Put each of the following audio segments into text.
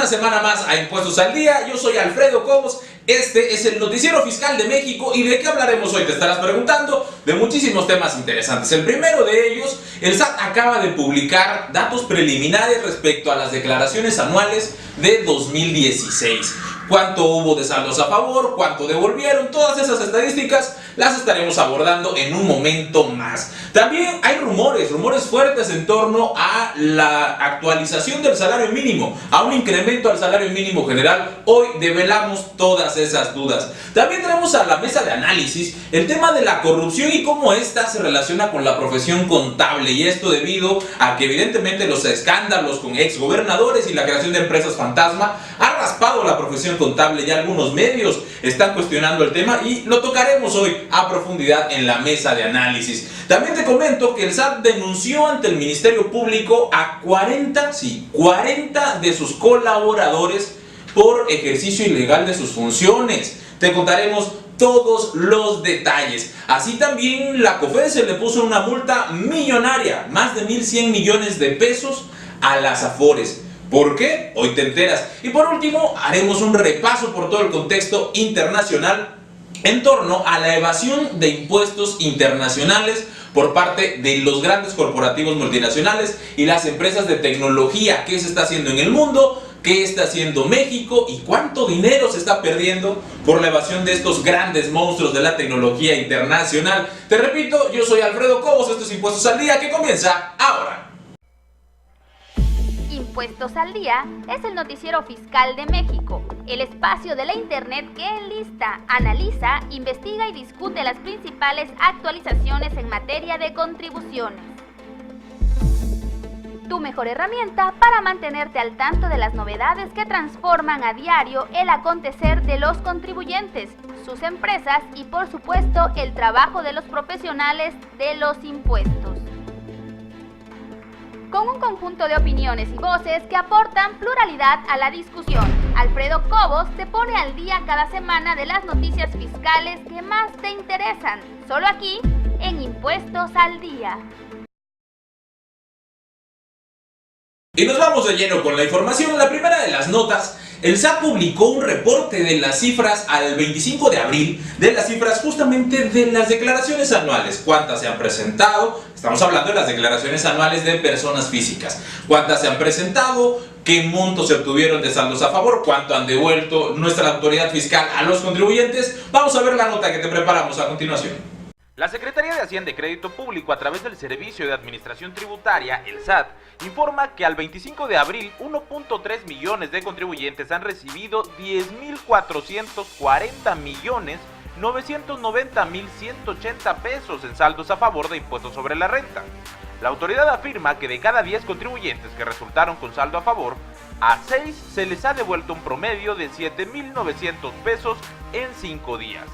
una semana más a Impuestos al Día. Yo soy Alfredo Cobos. Este es el Noticiero Fiscal de México. ¿Y de qué hablaremos hoy? Te estarás preguntando. De muchísimos temas interesantes. El primero de ellos, el SAT acaba de publicar datos preliminares respecto a las declaraciones anuales de 2016. Cuánto hubo de saldos a favor, cuánto devolvieron, todas esas estadísticas las estaremos abordando en un momento más. También hay rumores fuertes en torno a la actualización del salario mínimo, a un incremento al salario mínimo general. Hoy develamos todas esas dudas. También tenemos a la mesa de análisis el tema de la corrupción y cómo esta se relaciona con la profesión contable, y esto debido a que evidentemente los escándalos con exgobernadores y la creación de empresas fantasma ha raspado la profesión contable. Ya algunos medios están cuestionando el tema y lo tocaremos hoy a profundidad en la mesa de análisis. También te comento que el SAT denunció ante el Ministerio Público a 40 de sus colaboradores por ejercicio ilegal de sus funciones. Te contaremos todos los detalles. Así también la COFECE se le puso una multa millonaria, más de 1.100 millones de pesos a las Afores. ¿Por qué? Hoy te enteras. Y por último, haremos un repaso por todo el contexto internacional en torno a la evasión de impuestos internacionales por parte de los grandes corporativos multinacionales y las empresas de tecnología. ¿Qué se está haciendo en el mundo? ¿Qué está haciendo México? ¿Y cuánto dinero se está perdiendo por la evasión de estos grandes monstruos de la tecnología internacional? Te repito, yo soy Alfredo Cobos, esto es Impuestos al Día, que comienza ahora. Impuestos al Día es el noticiero fiscal de México, el espacio de la internet que enlista, analiza, investiga y discute las principales actualizaciones en materia de contribuciones. Tu mejor herramienta para mantenerte al tanto de las novedades que transforman a diario el acontecer de los contribuyentes, sus empresas y por supuesto el trabajo de los profesionales de los impuestos. Con un conjunto de opiniones y voces que aportan pluralidad a la discusión, Alfredo Cobos te pone al día cada semana de las noticias fiscales que más te interesan, solo aquí en Impuestos al Día. Y nos vamos de lleno con la información. La primera de las notas, el SAT publicó un reporte de las cifras al 25 de abril, de las cifras justamente de las declaraciones anuales. ¿Cuántas se han presentado? Estamos hablando de las declaraciones anuales de personas físicas. ¿Cuántas se han presentado? ¿Qué montos se obtuvieron de saldos a favor? ¿Cuánto han devuelto nuestra autoridad fiscal a los contribuyentes? Vamos a ver la nota que te preparamos a continuación. La Secretaría de Hacienda y Crédito Público, a través del Servicio de Administración Tributaria, el SAT, informa que al 25 de abril 1.3 millones de contribuyentes han recibido 10.440.990.180 pesos en saldos a favor de impuestos sobre la renta. La autoridad afirma que de cada 10 contribuyentes que resultaron con saldo a favor, a 6 se les ha devuelto un promedio de 7.900 pesos en 5 días.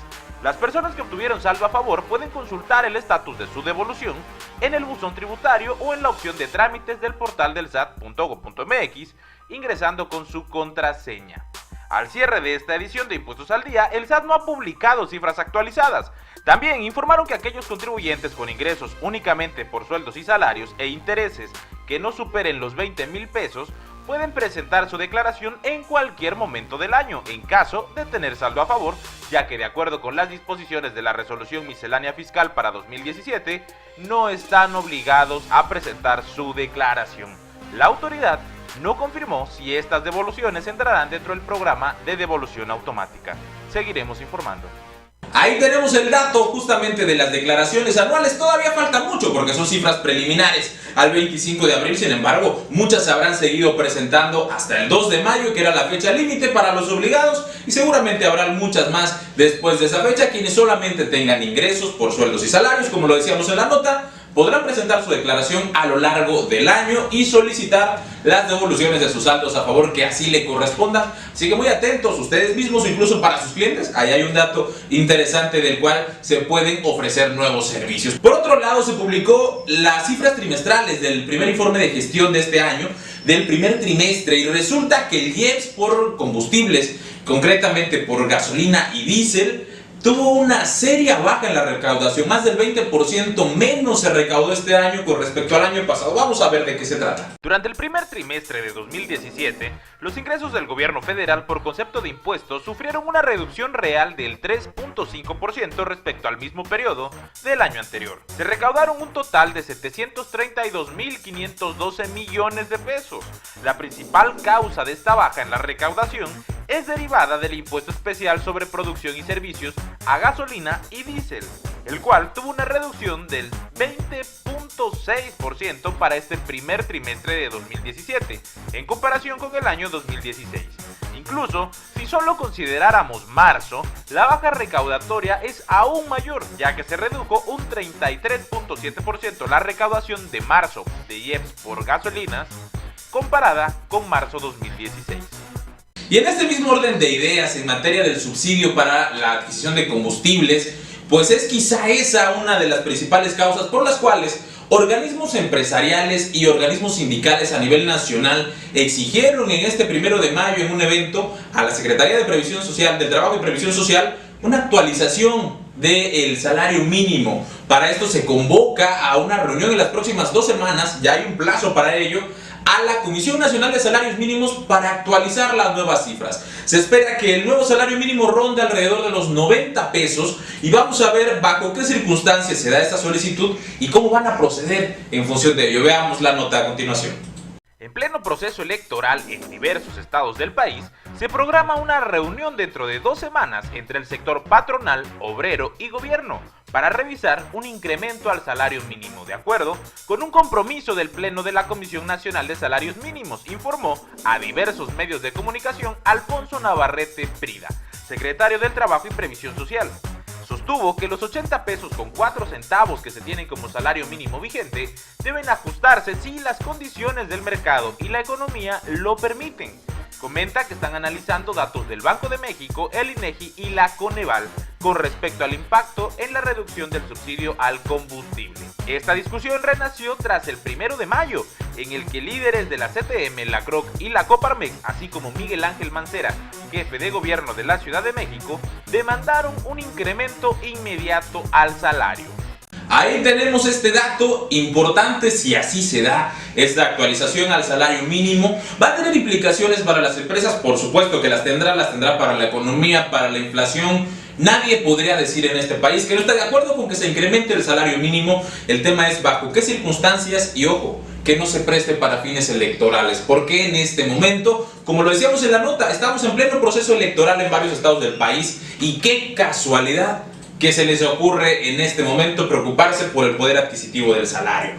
Las personas que obtuvieron saldo a favor pueden consultar el estatus de su devolución en el buzón tributario o en la opción de trámites del portal del SAT.gov.mx, ingresando con su contraseña. Al cierre de esta edición de Impuestos al Día, el SAT no ha publicado cifras actualizadas. También informaron que aquellos contribuyentes con ingresos únicamente por sueldos y salarios e intereses que no superen los 20,000 pesos pueden presentar su declaración en cualquier momento del año, en caso de tener saldo a favor, ya que de acuerdo con las disposiciones de la Resolución Miscelánea Fiscal para 2017, no están obligados a presentar su declaración. La autoridad no confirmó si estas devoluciones entrarán dentro del programa de devolución automática. Seguiremos informando. Ahí tenemos el dato justamente de las declaraciones anuales. Todavía falta mucho porque son cifras preliminares al 25 de abril. Sin embargo, muchas se habrán seguido presentando hasta el 2 de mayo, que era la fecha límite para los obligados, y seguramente habrán muchas más después de esa fecha. Quienes solamente tengan ingresos por sueldos y salarios, como lo decíamos en la nota, podrán presentar su declaración a lo largo del año y solicitar las devoluciones de sus saldos a favor que así le correspondan. Así que muy atentos ustedes mismos o incluso para sus clientes. Ahí hay un dato interesante del cual se pueden ofrecer nuevos servicios. Por otro lado, se publicó las cifras trimestrales del primer informe de gestión de este año, del primer trimestre, y resulta que el IEPS por combustibles, concretamente por gasolina y diésel, tuvo una seria baja en la recaudación, más del 20% menos se recaudó este año con respecto al año pasado. Vamos a ver de qué se trata. Durante el primer trimestre de 2017, los ingresos del gobierno federal por concepto de impuestos sufrieron una reducción real del 3.5% respecto al mismo periodo del año anterior. Se recaudaron un total de 732.512 millones de pesos. La principal causa de esta baja en la recaudación es derivada del impuesto especial sobre producción y servicios a gasolina y diésel, el cual tuvo una reducción del 20.6% para este primer trimestre de 2017, en comparación con el año 2016. Incluso, si solo consideráramos marzo, la baja recaudatoria es aún mayor, ya que se redujo un 33.7% la recaudación de marzo de IEPS por gasolinas, comparada con marzo 2016. Y en este mismo orden de ideas en materia del subsidio para la adquisición de combustibles, pues es quizá esa una de las principales causas por las cuales organismos empresariales y organismos sindicales a nivel nacional exigieron en este 1 de mayo en un evento a la Secretaría de Previsión Social, del Trabajo y Previsión Social, una actualización del salario mínimo. Para esto se convoca a una reunión en las próximas 2 semanas, ya hay un plazo para ello, a la Comisión Nacional de Salarios Mínimos para actualizar las nuevas cifras. Se espera que el nuevo salario mínimo ronde alrededor de los 90 pesos y vamos a ver bajo qué circunstancias se da esta solicitud y cómo van a proceder en función de ello. Veamos la nota a continuación. En pleno proceso electoral en diversos estados del país, se programa una reunión dentro de 2 semanas entre el sector patronal, obrero y gobierno para revisar un incremento al salario mínimo, de acuerdo con un compromiso del Pleno de la Comisión Nacional de Salarios Mínimos, informó a diversos medios de comunicación Alfonso Navarrete Prida, secretario del Trabajo y Previsión Social. Sostuvo que los 80 pesos con 4 centavos que se tienen como salario mínimo vigente deben ajustarse si las condiciones del mercado y la economía lo permiten. Comenta que están analizando datos del Banco de México, el INEGI y la Coneval con respecto al impacto en la reducción del subsidio al combustible. Esta discusión renació tras el 1 de mayo, en el que líderes de la CTM, la CROC y la Coparmex, así como Miguel Ángel Mancera, jefe de gobierno de la Ciudad de México, demandaron un incremento inmediato al salario. Ahí tenemos este dato importante. Si así se da esta actualización al salario mínimo, va a tener implicaciones para las empresas, por supuesto que las tendrá para la economía, para la inflación. Nadie podría decir en este país que no está de acuerdo con que se incremente el salario mínimo. El tema es bajo qué circunstancias y ojo, que no se preste para fines electorales. Porque en este momento, como lo decíamos en la nota, estamos en pleno proceso electoral en varios estados del país y qué casualidad que se les ocurre en este momento preocuparse por el poder adquisitivo del salario.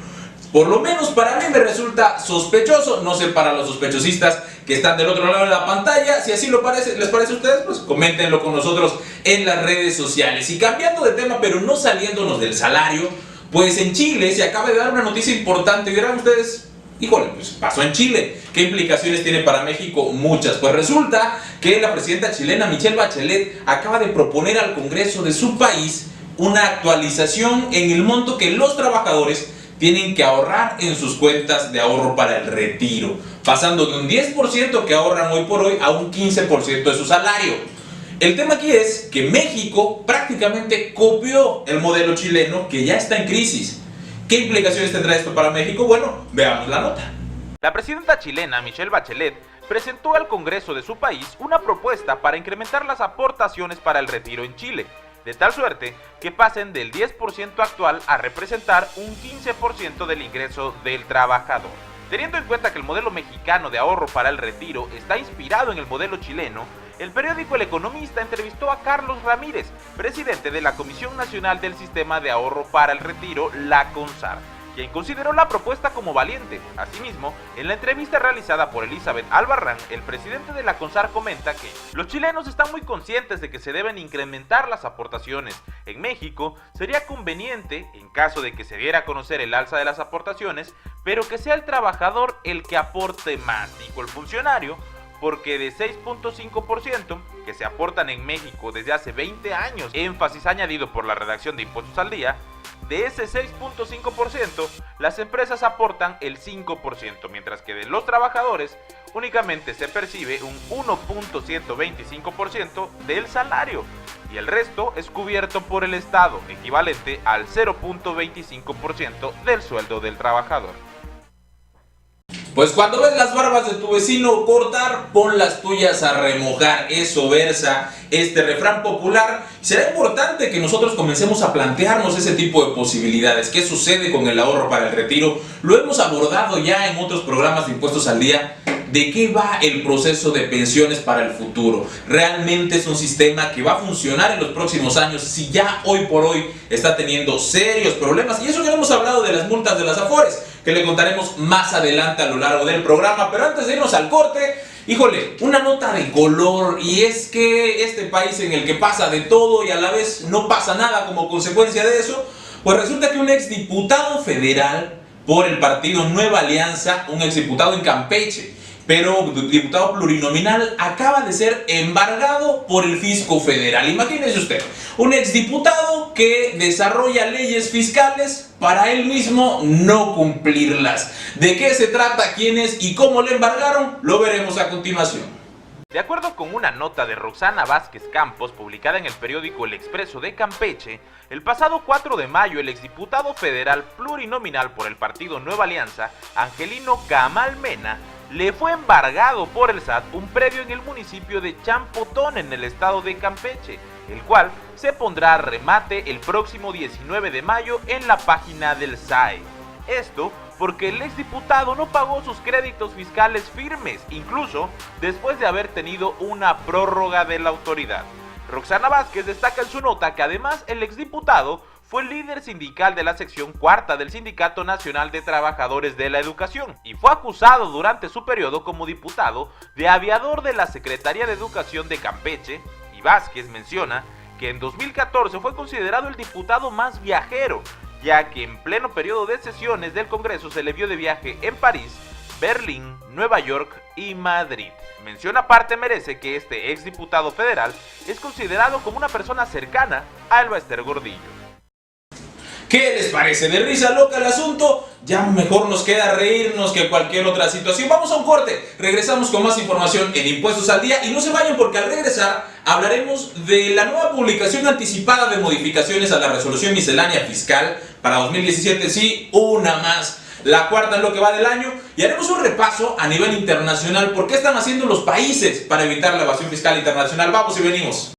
Por lo menos para mí me resulta sospechoso, no sé para los sospechosistas que están del otro lado de la pantalla, si así les parece a ustedes, pues coméntenlo con nosotros en las redes sociales. Y cambiando de tema, pero no saliéndonos del salario, pues en Chile se acaba de dar una noticia importante y dirán ustedes, híjole, pues pasó en Chile. ¿Qué implicaciones tiene para México? Muchas. Pues resulta que la presidenta chilena Michelle Bachelet acaba de proponer al Congreso de su país una actualización en el monto que los trabajadores tienen que ahorrar en sus cuentas de ahorro para el retiro, pasando de un 10% que ahorran hoy por hoy a un 15% de su salario. El tema aquí es que México prácticamente copió el modelo chileno que ya está en crisis. ¿Qué implicaciones tendrá esto para México? Bueno, veamos la nota. La presidenta chilena Michelle Bachelet presentó al Congreso de su país una propuesta para incrementar las aportaciones para el retiro en Chile, de tal suerte que pasen del 10% actual a representar un 15% del ingreso del trabajador. Teniendo en cuenta que el modelo mexicano de ahorro para el retiro está inspirado en el modelo chileno, el periódico El Economista entrevistó a Carlos Ramírez, presidente de la Comisión Nacional del Sistema de Ahorro para el Retiro, la CONSAR, quien consideró la propuesta como valiente. Asimismo, en la entrevista realizada por Elizabeth Albarrán, el presidente de la CONSAR comenta que los chilenos están muy conscientes de que se deben incrementar las aportaciones. En México sería conveniente, en caso de que se diera a conocer el alza de las aportaciones, pero que sea el trabajador el que aporte más, dijo el funcionario, porque de 6.5% que se aportan en México desde hace 20 años, énfasis añadido por la redacción de Impuestos al Día, de ese 6.5%, las empresas aportan el 5%, mientras que de los trabajadores únicamente se percibe un 1.125% del salario, y el resto es cubierto por el Estado, equivalente al 0.25% del sueldo del trabajador. Pues cuando ves las barbas de tu vecino cortar, pon las tuyas a remojar. Eso versa este refrán popular. Será importante que nosotros comencemos a plantearnos ese tipo de posibilidades. ¿Qué sucede con el ahorro para el retiro? Lo hemos abordado ya en otros programas de Impuestos al Día. ¿De qué va el proceso de pensiones para el futuro? ¿Realmente es un sistema que va a funcionar en los próximos años si ya hoy por hoy está teniendo serios problemas? Y eso que no hemos hablado de las multas de las Afores, que le contaremos más adelante a lo largo del programa. Pero antes de irnos al corte, híjole, una nota de color, y es que este país en el que pasa de todo y a la vez no pasa nada como consecuencia de eso, pues resulta que un exdiputado federal por el partido Nueva Alianza, un exdiputado en Campeche, pero diputado plurinominal, acaba de ser embargado por el fisco federal. Imagínese usted, un exdiputado que desarrolla leyes fiscales para él mismo no cumplirlas. ¿De qué se trata, quién es y cómo le embargaron? Lo veremos a continuación. De acuerdo con una nota de Roxana Vázquez Campos publicada en el periódico El Expreso de Campeche, el pasado 4 de mayo el exdiputado federal plurinominal por el partido Nueva Alianza, Angelino Camal Mena, le fue embargado por el SAT un predio en el municipio de Champotón, en el estado de Campeche, el cual se pondrá a remate el próximo 19 de mayo en la página del SAE. Esto porque el exdiputado no pagó sus créditos fiscales firmes, incluso después de haber tenido una prórroga de la autoridad. Roxana Vázquez destaca en su nota que además el exdiputado fue líder sindical de la sección cuarta del Sindicato Nacional de Trabajadores de la Educación y fue acusado durante su periodo como diputado de aviador de la Secretaría de Educación de Campeche, y Vázquez menciona que en 2014 fue considerado el diputado más viajero, ya que en pleno periodo de sesiones del Congreso se le vio de viaje en París, Berlín, Nueva York y Madrid. Mención aparte merece que este exdiputado federal es considerado como una persona cercana a Alba Ester Gordillo. ¿Qué les parece? ¿De risa loca el asunto? Ya mejor nos queda reírnos que cualquier otra situación. Vamos a un corte, regresamos con más información en Impuestos al Día y no se vayan porque al regresar hablaremos de la nueva publicación anticipada de modificaciones a la resolución miscelánea fiscal para 2017, sí, una más, la cuarta en lo que va del año, y haremos un repaso a nivel internacional por qué están haciendo los países para evitar la evasión fiscal internacional. Vamos y venimos.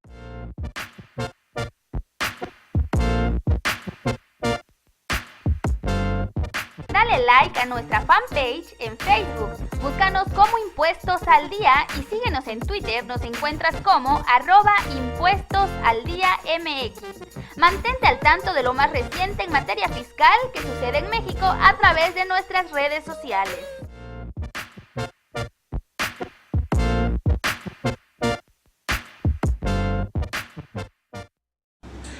Dale like a nuestra fanpage en Facebook, búscanos como Impuestos al Día y síguenos en Twitter, nos encuentras como @ImpuestosAlDíaMX. Mantente al tanto de lo más reciente en materia fiscal que sucede en México a través de nuestras redes sociales.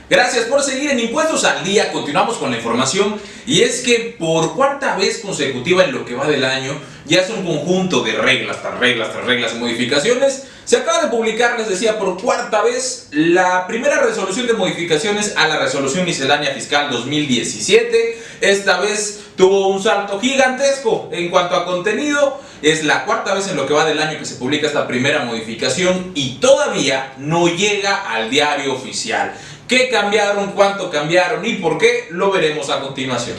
Gracias por seguir en Impuestos al Día. Continuamos con la información y es que por cuarta vez consecutiva en lo que va del año, ya es un conjunto de reglas tras reglas y modificaciones. Se acaba de publicar, les decía, por cuarta vez la primera resolución de modificaciones a la resolución miscelánea fiscal 2017. Esta vez tuvo un salto gigantesco en cuanto a contenido. Es la cuarta vez en lo que va del año que se publica esta primera modificación y todavía no llega al diario oficial. ¿Qué cambiaron? ¿Cuánto cambiaron? ¿Y por qué? Lo veremos a continuación.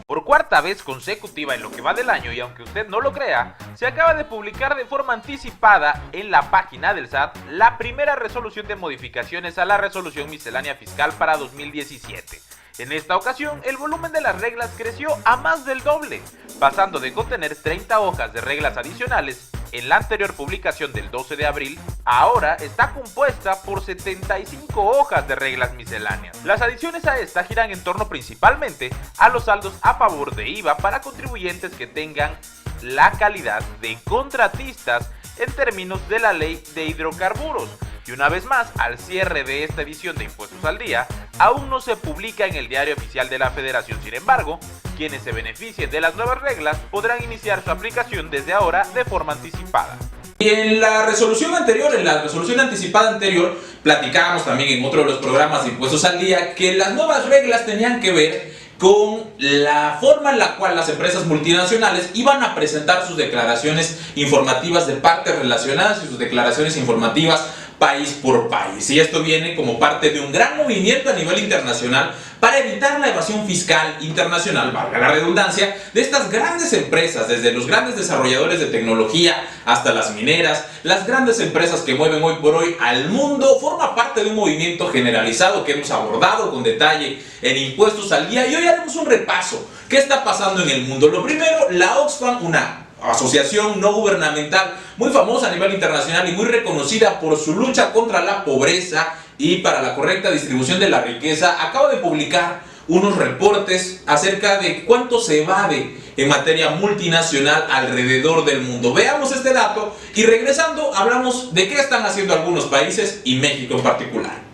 Por cuarta vez consecutiva en lo que va del año, y aunque usted no lo crea, se acaba de publicar de forma anticipada en la página del SAT la primera resolución de modificaciones a la resolución miscelánea fiscal para 2017. En esta ocasión, el volumen de las reglas creció a más del doble, pasando de contener 30 hojas de reglas adicionales en la anterior publicación del 12 de abril, ahora está compuesta por 75 hojas de reglas misceláneas. Las adiciones a esta giran en torno principalmente a los saldos a favor de IVA para contribuyentes que tengan la calidad de contratistas en términos de la ley de hidrocarburos. Y una vez más, al cierre de esta edición de Impuestos al Día, aún no se publica en el Diario Oficial de la Federación. Sin embargo, Quienes se beneficien de las nuevas reglas podrán iniciar su aplicación desde ahora de forma anticipada. Y en la resolución anticipada anterior, platicábamos también en otro de los programas de Impuestos al Día que las nuevas reglas tenían que ver con la forma en la cual las empresas multinacionales iban a presentar sus declaraciones informativas de partes relacionadas y sus declaraciones informativas país por país. Y esto viene como parte de un gran movimiento a nivel internacional para evitar la evasión fiscal internacional, valga la redundancia, de estas grandes empresas, desde los grandes desarrolladores de tecnología hasta las mineras, las grandes empresas que mueven hoy por hoy al mundo. Forma parte de un movimiento generalizado que hemos abordado con detalle en Impuestos al Día, y hoy haremos un repaso. ¿Qué está pasando en el mundo? Lo primero, la Oxfam, una asociación no gubernamental muy famosa a nivel internacional y muy reconocida por su lucha contra la pobreza y para la correcta distribución de la riqueza, acaba de publicar unos reportes acerca de cuánto se evade en materia multinacional alrededor del mundo. Veamos este dato y regresando hablamos de qué están haciendo algunos países y México en particular.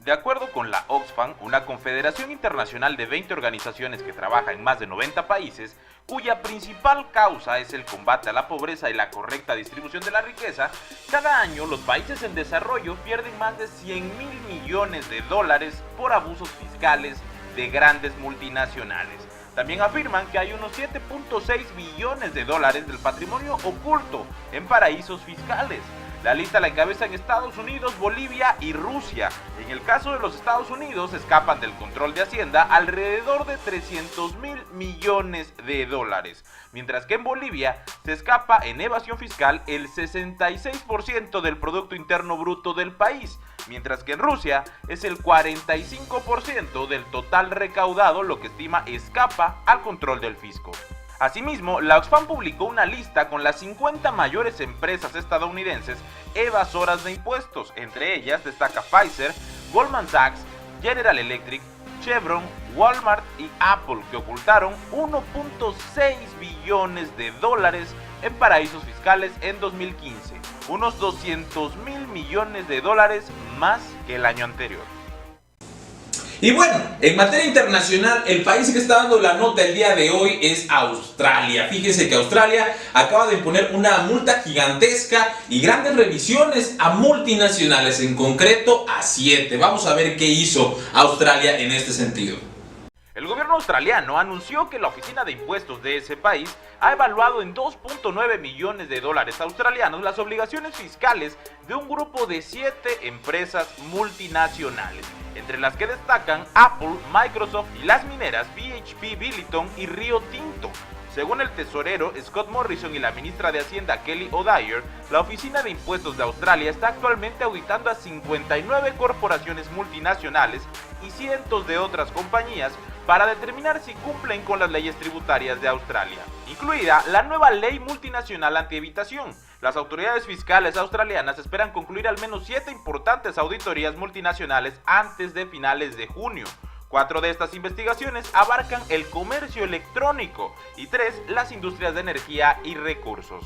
De acuerdo con la Oxfam, una confederación internacional de 20 organizaciones que trabaja en más de 90 países, cuya principal causa es el combate a la pobreza y la correcta distribución de la riqueza, cada año los países en desarrollo pierden más de 100.000 millones de dólares por abusos fiscales de grandes multinacionales. También afirman que hay unos 7.6 billones de dólares del patrimonio oculto en paraísos fiscales. La lista la encabezan Estados Unidos, Bolivia y Rusia. En el caso de los Estados Unidos, escapan del control de Hacienda alrededor de 300.000 millones de dólares, mientras que en Bolivia se escapa en evasión fiscal el 66% del Producto Interno Bruto del país, mientras que en Rusia es el 45% del total recaudado lo que estima escapa al control del fisco. Asimismo, la Oxfam publicó una lista con las 50 mayores empresas estadounidenses evasoras de impuestos. Entre ellas destaca Pfizer, Goldman Sachs, General Electric, Chevron, Walmart y Apple, que ocultaron 1.6 billones de dólares en paraísos fiscales en 2015, unos 200.000 millones de dólares más que el año anterior. Y bueno, en materia internacional, el país que está dando la nota el día de hoy es Australia. Fíjense que Australia acaba de imponer una multa gigantesca y grandes revisiones a multinacionales, en concreto a 7. Vamos a ver qué hizo Australia en este sentido. El gobierno australiano anunció que la oficina de impuestos de ese país ha evaluado en 2.9 millones de dólares australianos las obligaciones fiscales de un grupo de 7 empresas multinacionales, entre las que destacan Apple, Microsoft y las mineras BHP Billiton y Rio Tinto. Según el tesorero Scott Morrison y la ministra de Hacienda Kelly O'Dwyer, la Oficina de Impuestos de Australia está actualmente auditando a 59 corporaciones multinacionales y cientos de otras compañías para determinar si cumplen con las leyes tributarias de Australia, incluida la nueva ley multinacional antievitación. Las autoridades fiscales australianas esperan concluir al menos 7 importantes auditorías multinacionales antes de finales de junio. 4 de estas investigaciones abarcan el comercio electrónico y 3 las industrias de energía y recursos.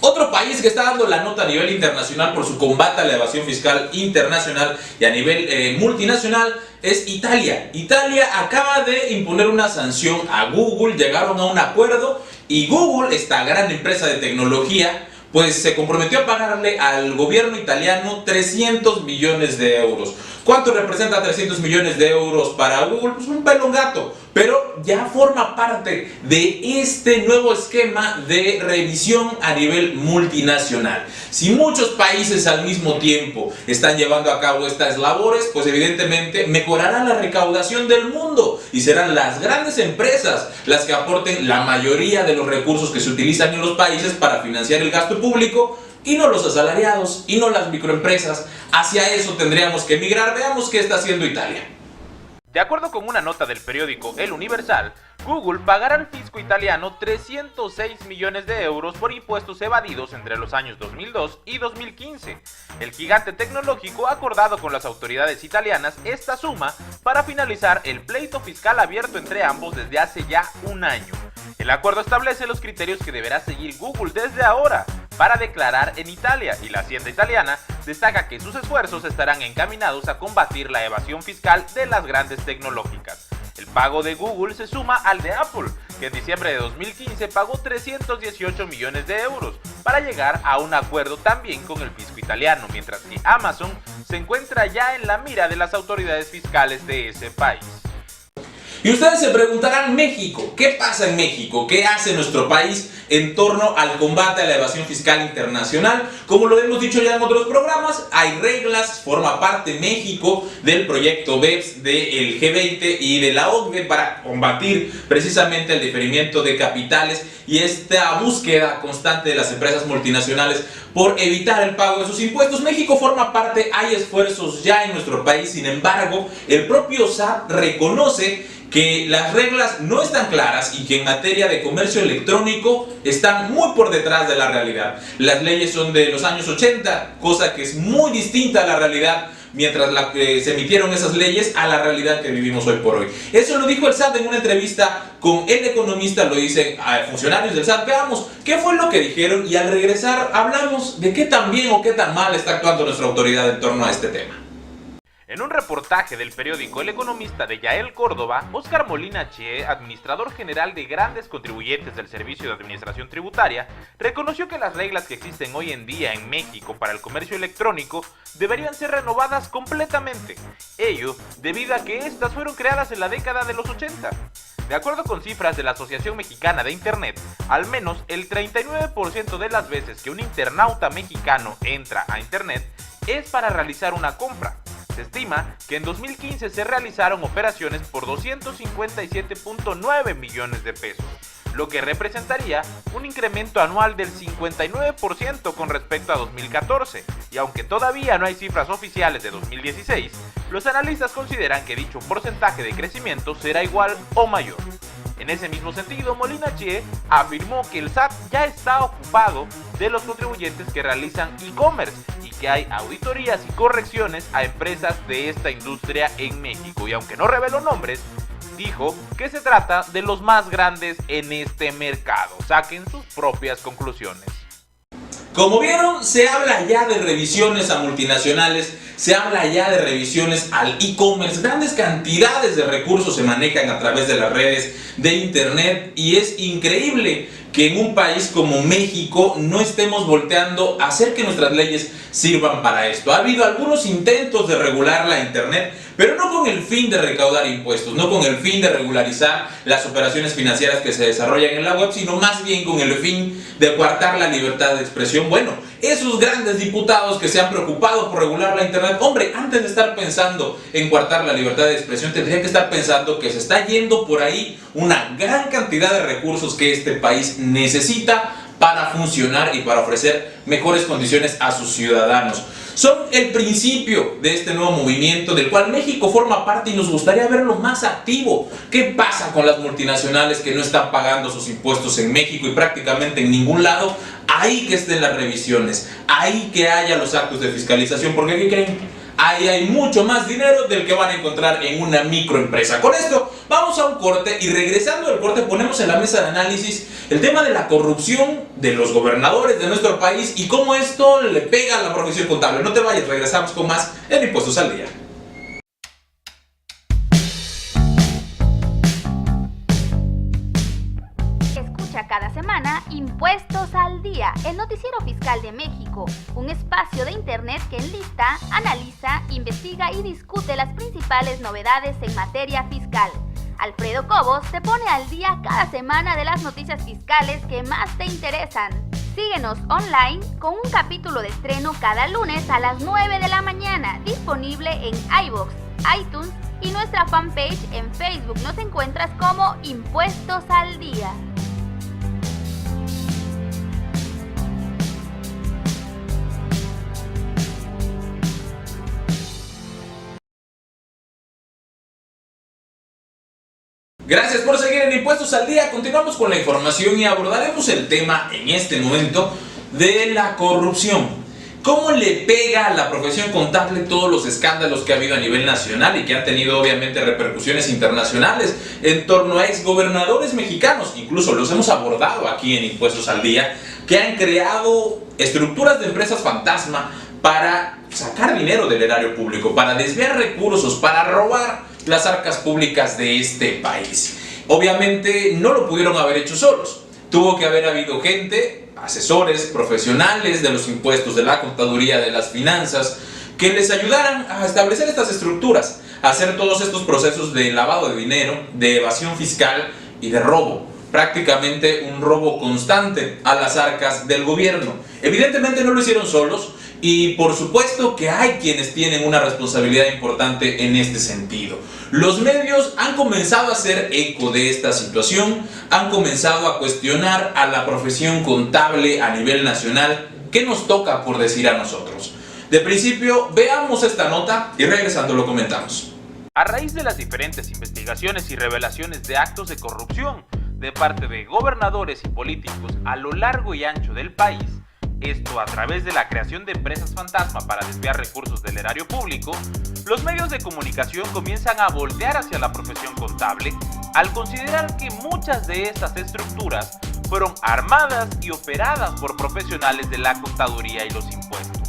Otro país que está dando la nota a nivel internacional por su combate a la evasión fiscal internacional y a nivel multinacional es Italia. Italia acaba de imponer una sanción a Google, llegaron a un acuerdo y Google, esta gran empresa de tecnología, pues se comprometió a pagarle al gobierno italiano 300 millones de euros. ¿Cuánto representa 300 millones de euros para Google? Pues un pelón gato, pero ya forma parte de este nuevo esquema de revisión a nivel multinacional. Si muchos países al mismo tiempo están llevando a cabo estas labores, pues evidentemente mejorará la recaudación del mundo y serán las grandes empresas las que aporten la mayoría de los recursos que se utilizan en los países para financiar el gasto público, y no los asalariados, y no las microempresas. Hacia eso tendríamos que migrar. Veamos qué está haciendo Italia. De acuerdo con una nota del periódico El Universal, Google pagará al fisco italiano 306 millones de euros por impuestos evadidos entre los años 2002 y 2015. El gigante tecnológico ha acordado con las autoridades italianas esta suma para finalizar el pleito fiscal abierto entre ambos desde hace ya un año. El acuerdo establece los criterios que deberá seguir Google desde ahora para declarar en Italia, y la Hacienda italiana destaca que sus esfuerzos estarán encaminados a combatir la evasión fiscal de las grandes tecnológicas. El pago de Google se suma al de Apple, que en diciembre de 2015 pagó 318 millones de euros para llegar a un acuerdo también con el fisco italiano, mientras que Amazon se encuentra ya en la mira de las autoridades fiscales de ese país. Y ustedes se preguntarán, México, ¿qué pasa en México? ¿Qué hace nuestro país en torno al combate a la evasión fiscal internacional? Como lo hemos dicho ya en otros programas, hay reglas, forma parte México del proyecto BEPS del G20 y de la OCDE para combatir precisamente el diferimiento de capitales y esta búsqueda constante de las empresas multinacionales por evitar el pago de sus impuestos. México forma parte, hay esfuerzos ya en nuestro país, sin embargo, el propio SAT reconoce que las reglas no están claras y que en materia de comercio electrónico están muy por detrás de la realidad. Las leyes son de los años 80, cosa que es muy distinta a la realidad mientras se emitieron esas leyes a la realidad que vivimos hoy por hoy. Eso lo dijo el SAT en una entrevista con El Economista, lo dicen funcionarios del SAT. Veamos qué fue lo que dijeron y al regresar hablamos de qué tan bien o qué tan mal está actuando nuestra autoridad en torno a este tema. En un reportaje del periódico El Economista de Yael Córdoba, Óscar Molina Chie, administrador general de grandes contribuyentes del Servicio de Administración Tributaria, reconoció que las reglas que existen hoy en día en México para el comercio electrónico deberían ser renovadas completamente, ello debido a que estas fueron creadas en la década de los 80. De acuerdo con cifras de la Asociación Mexicana de Internet, al menos el 39% de las veces que un internauta mexicano entra a Internet es para realizar una compra. Se estima que en 2015 se realizaron operaciones por 257.9 millones de pesos, lo que representaría un incremento anual del 59% con respecto a 2014, y aunque todavía no hay cifras oficiales de 2016, los analistas consideran que dicho porcentaje de crecimiento será igual o mayor. En ese mismo sentido, Molina Chie afirmó que el SAT ya está ocupado de los contribuyentes que realizan e-commerce y que hay auditorías y correcciones a empresas de esta industria en México, y aunque no reveló nombres, dijo que se trata de los más grandes en este mercado. Saquen sus propias conclusiones. Como vieron, se habla ya de revisiones a multinacionales, se habla ya de revisiones al e-commerce, grandes cantidades de recursos se manejan a través de las redes de internet y es increíble que en un país como México no estemos volteando a hacer que nuestras leyes sirvan para esto. Ha habido algunos intentos de regular la internet, pero no con el fin de recaudar impuestos, no con el fin de regularizar las operaciones financieras que se desarrollan en la web, sino más bien con el fin de coartar la libertad de expresión. Bueno, esos grandes diputados que se han preocupado por regular la internet, hombre, antes de estar pensando en coartar la libertad de expresión, tendrían que estar pensando que se está yendo por ahí una gran cantidad de recursos que este país necesita para funcionar y para ofrecer mejores condiciones a sus ciudadanos. Son el principio de este nuevo movimiento del cual México forma parte y nos gustaría verlo más activo. ¿Qué pasa con las multinacionales que no están pagando sus impuestos en México y prácticamente en ningún lado? Ahí que estén las revisiones, ahí que haya los actos de fiscalización, porque ¿qué creen? Ahí hay mucho más dinero del que van a encontrar en una microempresa. Con esto vamos a un corte y regresando del corte ponemos en la mesa de análisis el tema de la corrupción de los gobernadores de nuestro país y cómo esto le pega a la profesión contable. No te vayas, regresamos con más en Impuestos al Día. Cada semana, Impuestos al Día, el noticiero fiscal de México, un espacio de internet que enlista, analiza, investiga y discute las principales novedades en materia fiscal. Alfredo Cobos te pone al día cada semana de las noticias fiscales que más te interesan. Síguenos online con un capítulo de estreno cada lunes a las 9 de la mañana, disponible en iVoox, iTunes y nuestra fanpage en Facebook. Nos encuentras como Impuestos al Día. Gracias por seguir en Impuestos al Día. Continuamos con la información y abordaremos el tema en este momento de la corrupción. ¿Cómo le pega a la profesión contable todos los escándalos que ha habido a nivel nacional y que han tenido obviamente repercusiones internacionales en torno a exgobernadores mexicanos? Incluso los hemos abordado aquí en Impuestos al Día, que han creado estructuras de empresas fantasma para sacar dinero del erario público, para desviar recursos, para robar las arcas públicas de este país. Obviamente no lo pudieron haber hecho solos, tuvo que haber habido gente, asesores, profesionales de los impuestos, de la contaduría, de las finanzas, que les ayudaran a establecer estas estructuras, a hacer todos estos procesos de lavado de dinero, de evasión fiscal y de robo. Prácticamente un robo constante a las arcas del gobierno. Evidentemente no lo hicieron solos y por supuesto que hay quienes tienen una responsabilidad importante en este sentido. Los medios han comenzado a hacer eco de esta situación, han comenzado a cuestionar a la profesión contable a nivel nacional. ¿Qué nos toca por decir a nosotros? De principio, veamos esta nota y regresando lo comentamos. A raíz de las diferentes investigaciones y revelaciones de actos de corrupción de parte de gobernadores y políticos a lo largo y ancho del país, esto a través de la creación de empresas fantasma para desviar recursos del erario público, los medios de comunicación comienzan a voltear hacia la profesión contable al considerar que muchas de estas estructuras fueron armadas y operadas por profesionales de la contaduría y los impuestos.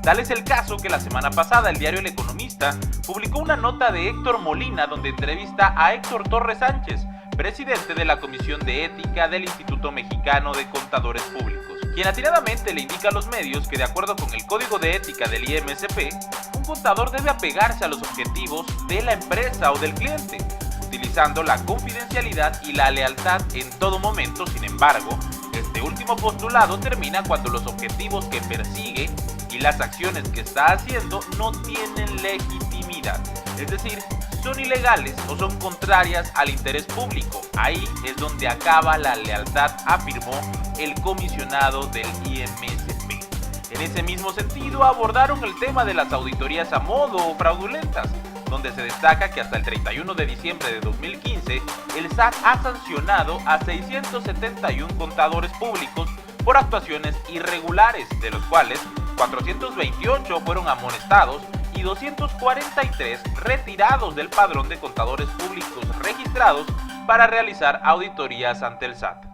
Tal es el caso que la semana pasada el diario El Economista publicó una nota de Héctor Molina donde entrevista a Héctor Torres Sánchez, presidente de la Comisión de Ética del Instituto Mexicano de Contadores Públicos, quien atiradamente le indica a los medios que de acuerdo con el Código de Ética del IMSP, un contador debe apegarse a los objetivos de la empresa o del cliente, utilizando la confidencialidad y la lealtad en todo momento. Sin embargo, este último postulado termina cuando los objetivos que persigue y las acciones que está haciendo no tienen legitimidad, es decir, son ilegales o son contrarias al interés público. Ahí es donde acaba la lealtad, afirmó el comisionado del IMSP. En ese mismo sentido abordaron el tema de las auditorías a modo o fraudulentas, donde se destaca que hasta el 31 de diciembre de 2015 el SAT ha sancionado a 671 contadores públicos por actuaciones irregulares, de los cuales 428 fueron amonestados y 243 retirados del padrón de contadores públicos registrados para realizar auditorías ante el SAT.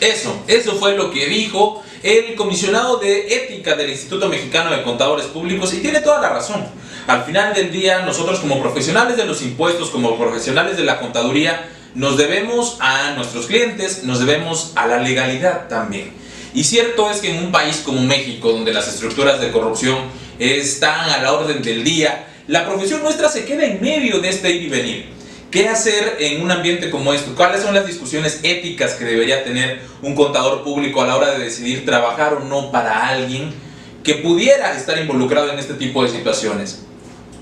Eso fue lo que dijo el comisionado de ética del Instituto Mexicano de Contadores Públicos y tiene toda la razón. Al final del día, nosotros como profesionales de los impuestos, como profesionales de la contaduría, nos debemos a nuestros clientes, nos debemos a la legalidad también. Y cierto es que en un país como México, donde las estructuras de corrupción están a la orden del día, la profesión nuestra se queda en medio de este ir y venir. ¿Qué hacer en un ambiente como esto? ¿Cuáles son las discusiones éticas que debería tener un contador público a la hora de decidir trabajar o no para alguien que pudiera estar involucrado en este tipo de situaciones?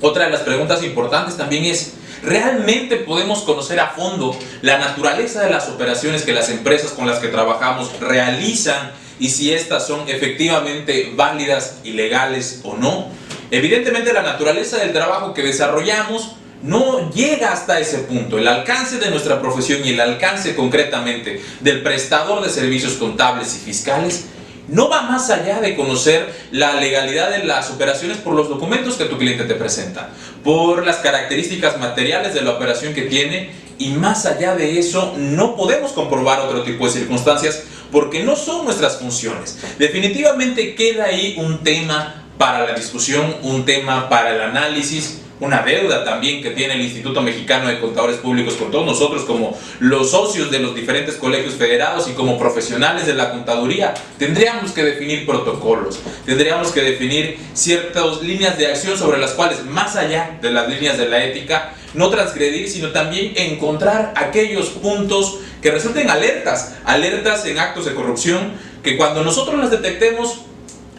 Otra de las preguntas importantes también es, ¿realmente podemos conocer a fondo la naturaleza de las operaciones que las empresas con las que trabajamos realizan y si estas son efectivamente válidas y legales o no? Evidentemente la naturaleza del trabajo que desarrollamos no llega hasta ese punto. El alcance de nuestra profesión y el alcance concretamente del prestador de servicios contables y fiscales no va más allá de conocer la legalidad de las operaciones por los documentos que tu cliente te presenta, por las características materiales de la operación que tiene, y más allá de eso no podemos comprobar otro tipo de circunstancias porque no son nuestras funciones. Definitivamente queda ahí un tema para la discusión, un tema para el análisis, una deuda también que tiene el Instituto Mexicano de Contadores Públicos con todos nosotros como los socios de los diferentes colegios federados y como profesionales de la contaduría. Tendríamos que definir protocolos, tendríamos que definir ciertas líneas de acción sobre las cuales, más allá de las líneas de la ética, no transgredir, sino también encontrar aquellos puntos que resulten alertas en actos de corrupción, que cuando nosotros las detectemos,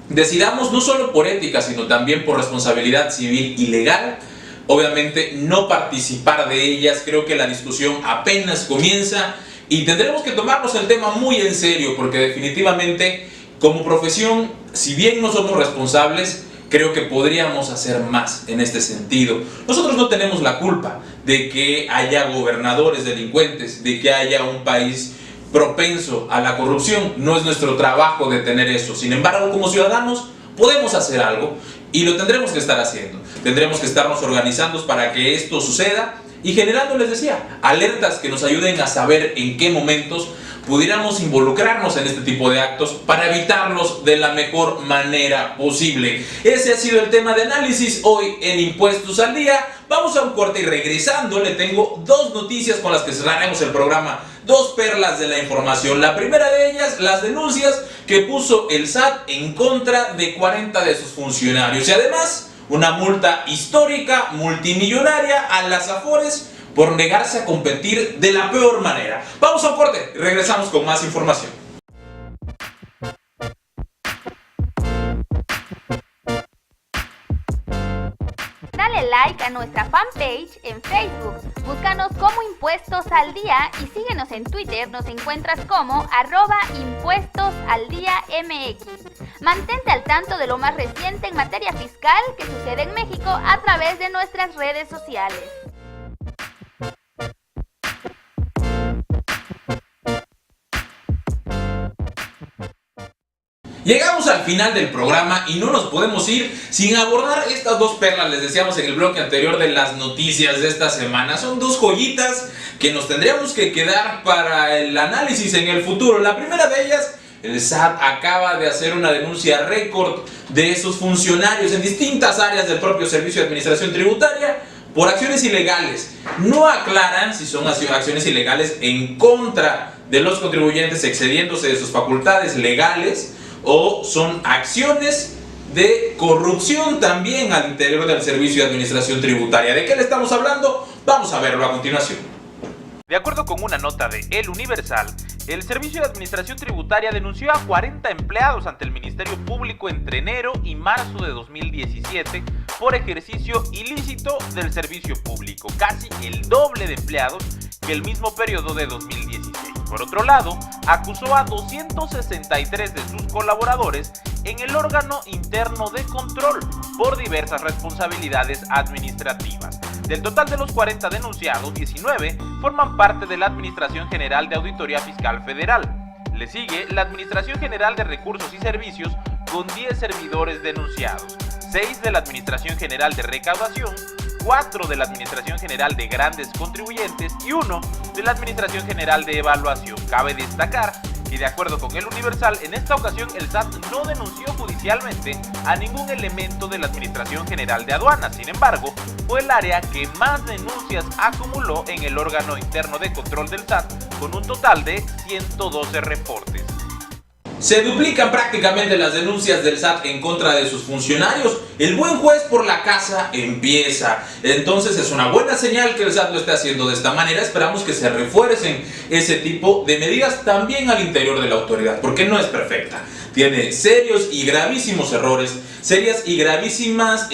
decidamos no solo por ética, sino también por responsabilidad civil y legal, obviamente no participar de ellas. Creo que la discusión apenas comienza y tendremos que tomarnos el tema muy en serio, porque definitivamente como profesión, si bien no somos responsables, creo que podríamos hacer más en este sentido. Nosotros no tenemos la culpa de que haya gobernadores delincuentes, de que haya un país propenso a la corrupción. No es nuestro trabajo detener eso. Sin embargo, como ciudadanos podemos hacer algo y lo tendremos que estar haciendo. Tendremos que estarnos organizando para que esto suceda y generando, les decía, alertas que nos ayuden a saber en qué momentos pudiéramos involucrarnos en este tipo de actos para evitarlos de la mejor manera posible. Ese ha sido el tema de análisis hoy en Impuestos al Día. Vamos a un corte y regresando le tengo dos noticias con las que cerraremos el programa, dos perlas de la información. La primera de ellas, las denuncias que puso el SAT en contra de 40 de sus funcionarios y además una multa histórica multimillonaria a las Afores por negarse a competir de la peor manera. Vamos a un corte y regresamos con más información. Dale like a nuestra fanpage en Facebook, búscanos como Impuestos al Día y síguenos en Twitter, nos encuentras como @ImpuestosAlDíaMX. Mantente al tanto de lo más reciente en materia fiscal que sucede en México a través de nuestras redes sociales. Llegamos al final del programa y no nos podemos ir sin abordar estas dos perlas. Les decíamos en el bloque anterior de las noticias de esta semana. Son dos joyitas que nos tendríamos que quedar para el análisis en el futuro. La primera de ellas, el SAT acaba de hacer una denuncia récord de sus funcionarios en distintas áreas del propio Servicio de Administración Tributaria por acciones ilegales. No aclaran si son acciones ilegales en contra de los contribuyentes excediéndose de sus facultades legales o son acciones de corrupción también al interior del Servicio de Administración Tributaria. ¿De qué le estamos hablando? Vamos a verlo a continuación. De acuerdo con una nota de El Universal, el Servicio de Administración Tributaria denunció a 40 empleados ante el Ministerio Público entre enero y marzo de 2017 por ejercicio ilícito del servicio público, casi el doble de empleados que el mismo periodo de 2016. Por otro lado, acusó a 263 de sus colaboradores en el órgano interno de control por diversas responsabilidades administrativas. Del total de los 40 denunciados, 19 forman parte de la Administración General de Auditoría Fiscal Federal. Le sigue la Administración General de Recursos y Servicios con 10 servidores denunciados, 6 de la Administración General de Recaudación, 4 de la Administración General de Grandes Contribuyentes y 1 de la Administración General de Evaluación. Cabe destacar que de acuerdo con El Universal, en esta ocasión el SAT no denunció judicialmente a ningún elemento de la Administración General de Aduanas. Sin embargo, fue el área que más denuncias acumuló en el órgano interno de control del SAT, con un total de 112 reportes. Se duplican prácticamente las denuncias del SAT en contra de sus funcionarios. El buen juez por la casa empieza. Entonces es una buena señal que el SAT lo esté haciendo de esta manera. Esperamos que se refuercen ese tipo de medidas también al interior de la autoridad, porque no es perfecta. Tiene serios y gravísimos errores, serios y gravísimos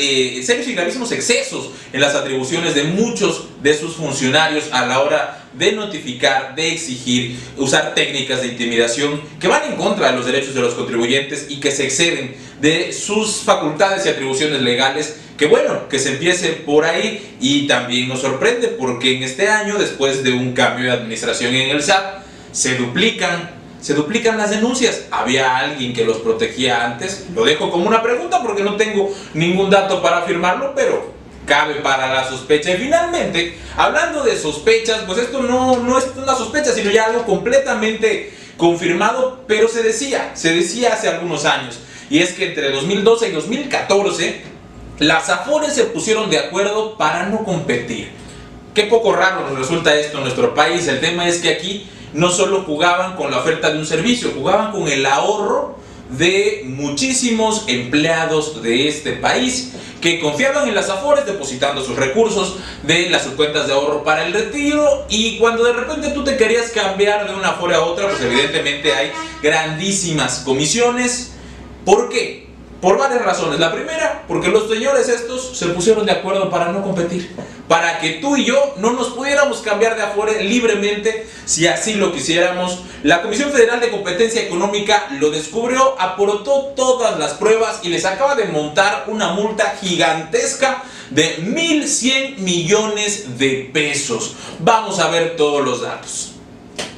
excesos en las atribuciones de muchos de sus funcionarios a la hora de notificar, de exigir, usar técnicas de intimidación que van en contra de los derechos de los contribuyentes y que se exceden de sus facultades y atribuciones legales. Que bueno, que se empiece por ahí. Y también nos sorprende porque en este año, después de un cambio de administración en el SAT, se duplican las denuncias. ¿Había alguien que los protegía antes? Lo dejo como una pregunta porque no tengo ningún dato para afirmarlo, pero cabe para la sospecha. Y finalmente, hablando de sospechas, pues esto no es una sospecha, sino ya algo completamente confirmado, pero se decía hace algunos años. Y es que entre 2012 y 2014, las Afores se pusieron de acuerdo para no competir. Qué poco raro nos resulta esto en nuestro país. El tema es que aquí no solo jugaban con la oferta de un servicio, jugaban con el ahorro de muchísimos empleados de este país que confiaban en las Afores depositando sus recursos de las cuentas de ahorro para el retiro, y cuando de repente tú te querías cambiar de una Afore a otra, pues evidentemente hay grandísimas comisiones. ¿Por qué? Por varias razones. La primera, porque los señores estos se pusieron de acuerdo para no competir, para que tú y yo no nos pudiéramos cambiar de Afore libremente si así lo quisiéramos. La Comisión Federal de Competencia Económica lo descubrió, aportó todas las pruebas y les acaba de montar una multa gigantesca de 1,100 millones de pesos. Vamos a ver todos los datos.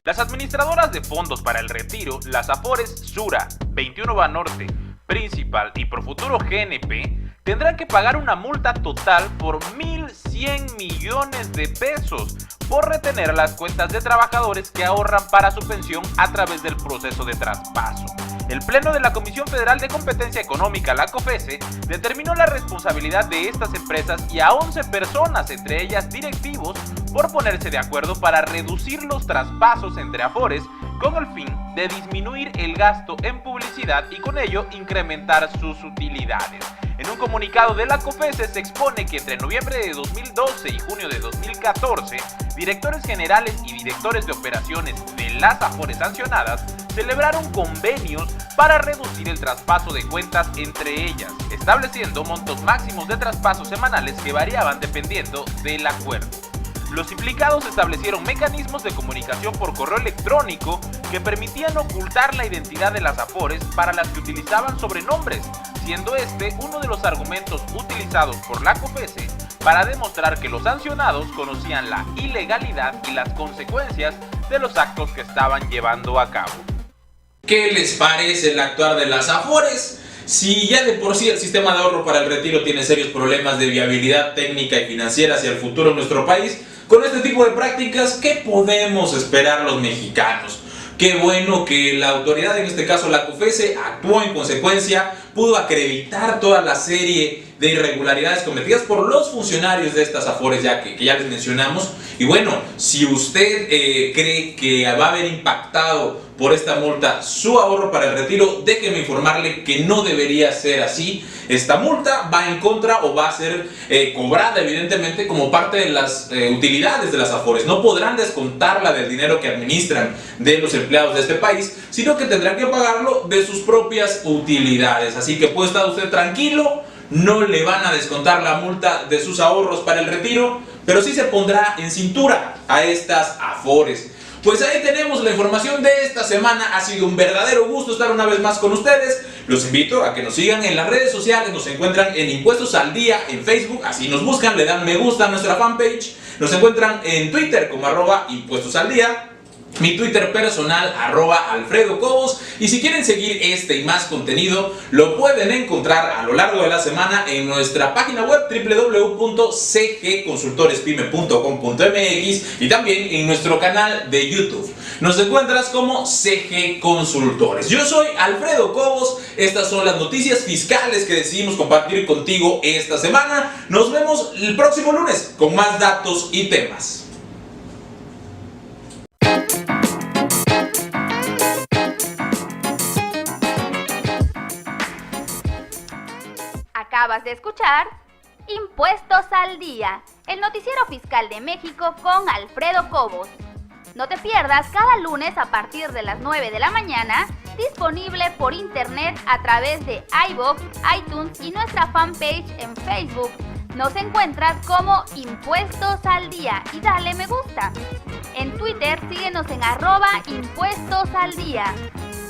Las administradoras de fondos para el retiro, las Afores Sura, 21 Banorte, Principal y Profuturo GNP, tendrán que pagar una multa total por 1,100 millones de pesos por retener las cuentas de trabajadores que ahorran para su pensión a través del proceso de traspaso. El Pleno de la Comisión Federal de Competencia Económica, la COFESE, determinó la responsabilidad de estas empresas y a 11 personas, entre ellas directivos, por ponerse de acuerdo para reducir los traspasos entre afores con el fin de disminuir el gasto en publicidad y con ello incrementar sus utilidades. En un comunicado de la COFESE se expone que entre noviembre de 2012 y junio de 2014, directores generales y directores de operaciones de las afores sancionadas celebraron convenios para reducir el traspaso de cuentas entre ellas, estableciendo montos máximos de traspasos semanales que variaban dependiendo del acuerdo. Los implicados establecieron mecanismos de comunicación por correo electrónico que permitían ocultar la identidad de las afores para las que utilizaban sobrenombres, siendo este uno de los argumentos utilizados por la COFESE para demostrar que los sancionados conocían la ilegalidad y las consecuencias de los actos que estaban llevando a cabo. ¿Qué les parece el actuar de las afores? Si ya de por sí el sistema de ahorro para el retiro tiene serios problemas de viabilidad técnica y financiera hacia el futuro de nuestro país, con este tipo de prácticas, ¿qué podemos esperar los mexicanos? Qué bueno que la autoridad, en este caso la COFESE, actuó en consecuencia, pudo acreditar toda la serie de irregularidades cometidas por los funcionarios de estas afores que ya les mencionamos. Y bueno, si usted cree que va a haber impactado por esta multa su ahorro para el retiro, déjeme informarle que no debería ser así. Esta multa va en contra o va a ser cobrada evidentemente como parte de las utilidades de las afores. No podrán descontarla del dinero que administran de los empleados de este país, sino que tendrán que pagarlo de sus propias utilidades. Así que puede estar usted tranquilo, no le van a descontar la multa de sus ahorros para el retiro, pero sí se pondrá en cintura a estas afores. Pues ahí tenemos la información de esta semana. Ha sido un verdadero gusto estar una vez más con ustedes. Los invito a que nos sigan en las redes sociales. Nos encuentran en Impuestos al Día en Facebook. Así nos buscan, le dan me gusta a nuestra fanpage. Nos encuentran en Twitter como @Impuestos al Día. Mi Twitter personal, @AlfredoCobos. Y si quieren seguir este y más contenido, lo pueden encontrar a lo largo de la semana en nuestra página web www.cgconsultorespyme.com.mx y también en nuestro canal de YouTube. Nos encuentras como CG Consultores. Yo soy Alfredo Cobos. Estas son las noticias fiscales que decidimos compartir contigo esta semana. Nos vemos el próximo lunes con más datos y temas. Acabas de escuchar Impuestos al Día, el noticiero fiscal de México con Alfredo Cobos. No te pierdas cada lunes a partir de las 9 de la mañana, disponible por internet a través de iVoox, iTunes y nuestra fanpage en Facebook. Nos encuentras como Impuestos al Día y dale me gusta. En Twitter síguenos en @ImpuestosAlDía.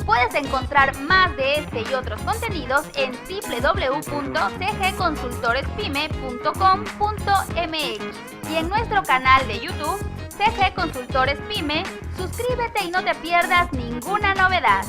Puedes encontrar más de este y otros contenidos en www.cgconsultorespyme.com.mx y en nuestro canal de YouTube, CG Consultores Pyme. Suscríbete y no te pierdas ninguna novedad.